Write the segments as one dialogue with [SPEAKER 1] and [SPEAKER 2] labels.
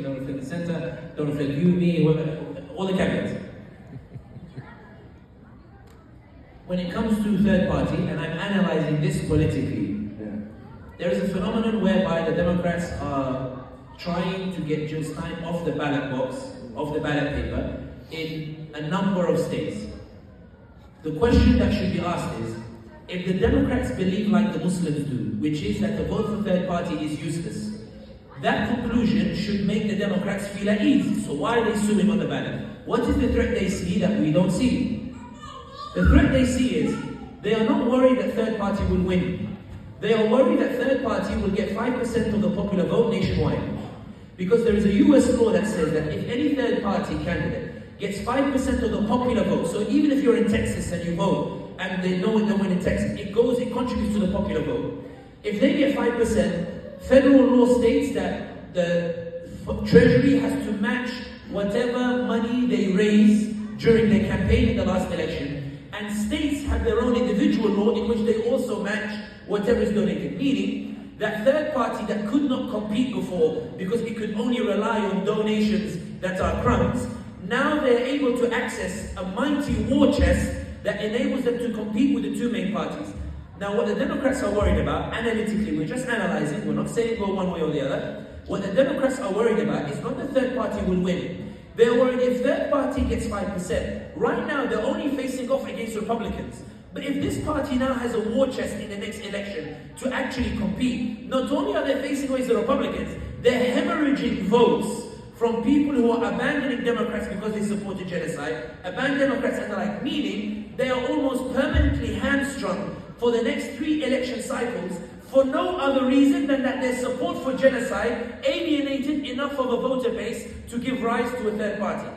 [SPEAKER 1] don't reflect the center, don't reflect you, me, whoever, all the caveats. When it comes to third party, and I'm analyzing this politically, there is a phenomenon whereby the Democrats are trying to get Jill Stein off the ballot box, off the ballot paper, in a number of states. The question that should be asked is, if the Democrats believe like the Muslims do, which is that the vote for third party is useless, that conclusion should make the Democrats feel at ease. So why are they suing on the ballot? What is the threat they see that we don't see? The threat they see is, they are not worried that third party will win. They are worried that third party will get 5% of the popular vote nationwide. Because there is a US law that says that if any third party candidate gets 5% of the popular vote, so even if you're in Texas and you vote, and they know they win in Texas, it contributes to the popular vote. If they get 5%, federal law states that the Treasury has to match whatever money they raise during their campaign in the last election. And states have their own individual law in which they also match whatever is donated. Meaning that third party that could not compete before because it could only rely on donations that are crumbs, now they're able to access a mighty war chest that enables them to compete with the two main parties. Now what the Democrats are worried about, analytically, we're just analyzing, we're not saying go one way or the other. What the Democrats are worried about is not the third party will win. They're worried if third party gets 5%. Right now they're only facing off against Republicans. But if this party now has a war chest in the next election to actually compete, not only are they facing away the Republicans, they're hemorrhaging votes from people who are abandoning Democrats because they supported genocide, abandon Democrats and the like, meaning they are almost permanently hamstrung for the next 3 election cycles for no other reason than that their support for genocide alienated enough of a voter base to give rise to a third party.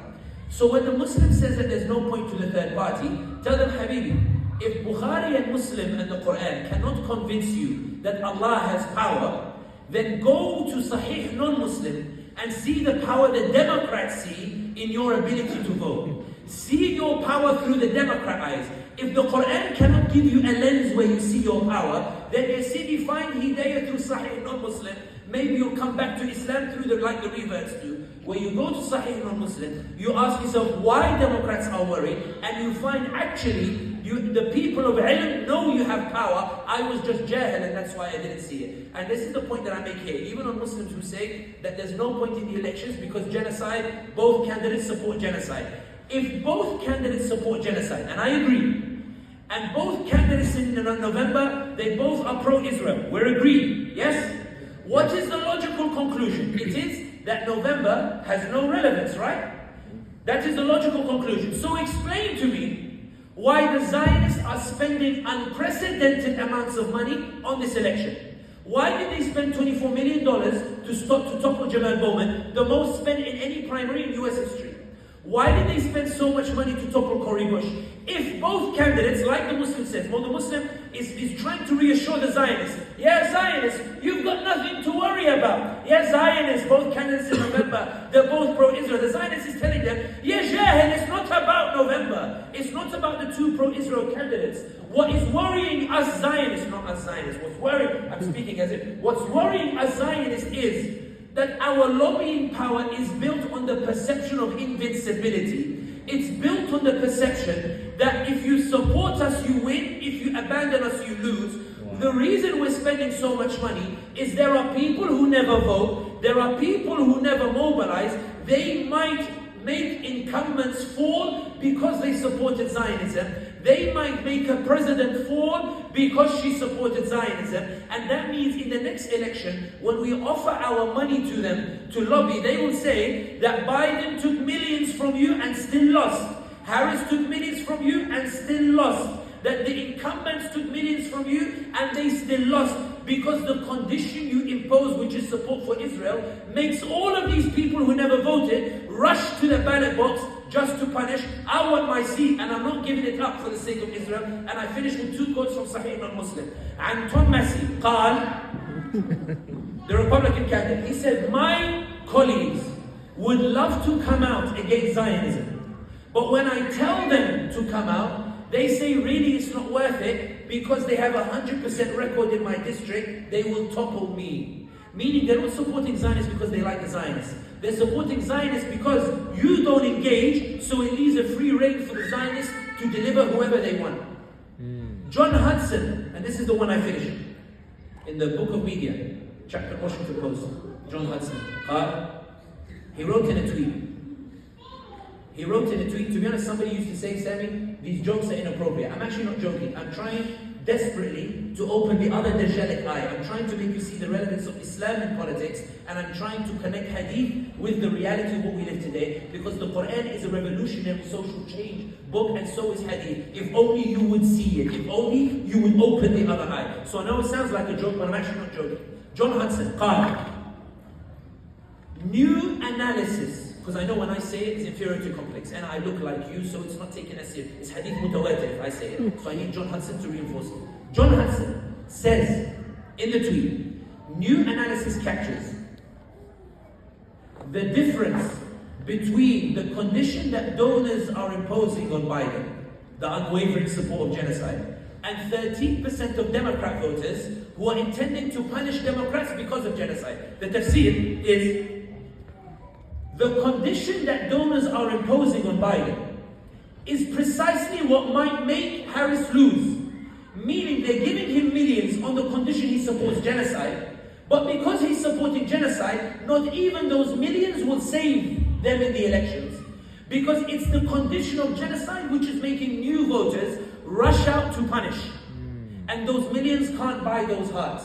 [SPEAKER 1] So when the Muslim says that there's no point to the third party, tell them, Habibi, if Bukhari and Muslim and the Quran cannot convince you that Allah has power, then go to Sahih non-Muslim and see the power the Democrats see in your ability to vote. See your power through the Democrat eyes. If the Quran cannot give you a lens where you see your power, then you find hidayah through Sahih non-Muslim. Maybe you'll come back to Islam through like the reverts do. Where you go to Sahih non-Muslim, you ask yourself why Democrats are worried, and you find actually the people of ilm know you have power. I was just jahil and that's why I didn't see it. And this is the point that I make here. Even on Muslims who say that there's no point in the elections because genocide, both candidates support genocide. If both candidates support genocide, and I agree, and both candidates in November, they both are pro-Israel, we're agreed, yes? What is the logical conclusion? It is that November has no relevance, right? That is the logical conclusion. So explain to me why the Zionists are spending unprecedented amounts of money on this election. Why did they spend $24 million to topple Jamal Bowman, the most spent in any primary in US history? Why did they spend so much money to topple Cory Bush? If both candidates, like the Muslim says, well, the Muslim is trying to reassure the Zionists. Yeah, Zionists, you've got nothing to worry about. Yeah, Zionists, both candidates in November, they're both pro-Israel. The Zionist is telling them, yeah, Jahil, it's not about November. It's not about the 2 pro-Israel candidates. What is worrying us Zionists, not us Zionists, what's worrying us Zionists is that our lobbying power is built on the perception of invincibility. It's built on the perception that if you support us, you win. If you abandon us, you lose. Wow. The reason we're spending so much money is there are people who never vote. There are people who never mobilize. They might make incumbents fall because they supported Zionism. They might make a president fall because she supported Zionism. And that means in the next election, when we offer our money to them to lobby, they will say that Biden took millions from you and still lost. Harris took millions from you and still lost. That the incumbents took millions from you and they still lost. Because the condition you impose, which is support for Israel, makes all of these people who never voted rush to the ballot box just to punish. I want my seat and I'm not giving it up for the sake of Israel. And I finish with 2 quotes from Sahih non-Muslim. And Thomas Massie, the Republican candidate, he said, my colleagues would love to come out against Zionism. But when I tell them to come out, they say really it's not worth it because they have 100% record in my district, they will topple me. Meaning they're not supporting Zionists because they like the Zionists. They're supporting Zionists because you don't engage, so it leaves a free rein for the Zionists to deliver whoever they want. John Hudson, and this is the one I finished, in the Book of Media, chapter Washington Post, John Hudson, he wrote in a tweet, to be honest, somebody used to say, Sami, these jokes are inappropriate. I'm actually not joking. I'm trying desperately to open the other Dajjalic eye. I'm trying to make you see the relevance of Islam in politics, and I'm trying to connect hadith with the reality of what we live today, because the Quran is a revolutionary social change book, and so is hadith. If only you would see it, if only you would open the other eye. So I know it sounds like a joke, but I'm actually not joking. John Hudson, new analysis, because I know when I say it, it's inferiority complex, and I look like you, so it's not taken as serious. It's hadith mutawatir if I say it. So I need John Hudson to reinforce it. John Hudson says in the tweet, new analysis captures the difference between the condition that donors are imposing on Biden, the unwavering support of genocide, and 13% of Democrat voters who are intending to punish Democrats because of genocide. The tafsir is, the condition that donors are imposing on Biden is precisely what might make Harris lose. Meaning they're giving him millions on the condition he supports genocide, but because he's supporting genocide, not even those millions will save them in the elections. Because it's the condition of genocide which is making new voters rush out to punish. And those millions can't buy those hearts.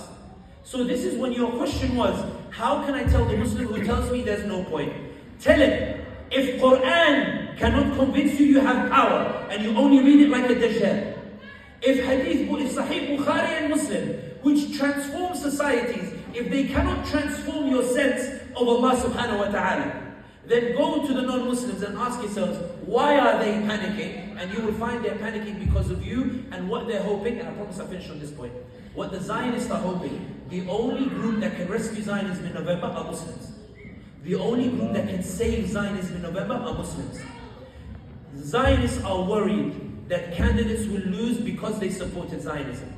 [SPEAKER 1] So this is when your question was, how can I tell the Muslim who tells me there's no point? Tell him, if Quran cannot convince you, you have power, and you only read it like a Dajjal. If Hadith, if Sahih Bukhari and Muslim, which transform societies, if they cannot transform your sense of Allah subhanahu wa ta'ala, then go to the non-Muslims and ask yourselves, why are they panicking? And you will find they're panicking because of you and what they're hoping, and I promise I'll finish on this point. What the Zionists are hoping, the only group that can rescue Zionism in November are Muslims. The only group that can save Zionism in November are Muslims. Zionists are worried that candidates will lose because they supported Zionism.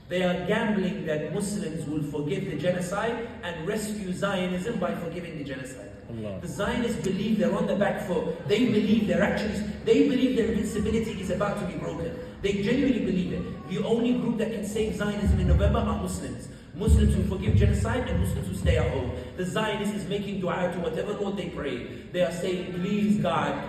[SPEAKER 1] They are gambling that Muslims will forgive the genocide and rescue Zionism by forgiving the genocide. Allah. The Zionists believe they're on the back foot. They believe their invincibility is about to be broken. They genuinely believe it. The only group that can save Zionism in November are Muslims. Muslims who forgive genocide and Muslims who stay at home. The Zionist is making dua to whatever Lord they pray. They are saying, please God,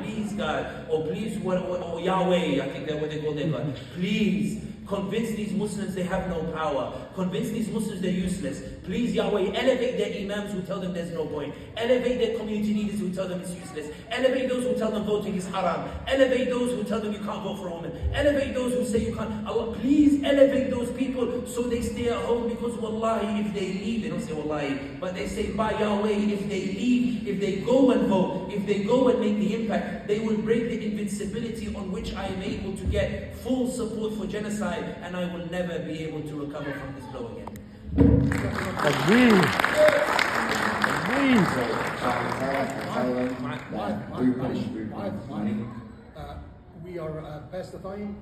[SPEAKER 1] or please or Yahweh, I think that's what they call their God. Please convince these Muslims they have no power. Convince these Muslims they're useless. Please, Yahweh, elevate their imams who tell them there's no point. Elevate their community leaders who tell them it's useless. Elevate those who tell them voting is haram. Elevate those who tell them you can't vote for a woman. Elevate those who say you can't. Allah, please elevate those people so they stay at home, because wallahi, if they leave, they don't say wallahi, but they say by Yahweh, if they leave, if they go and vote, if they go and make the impact, they will break the invincibility on which I am able to get full support for genocide, and I will never be able to recover from this blow again.
[SPEAKER 2] We are past the time.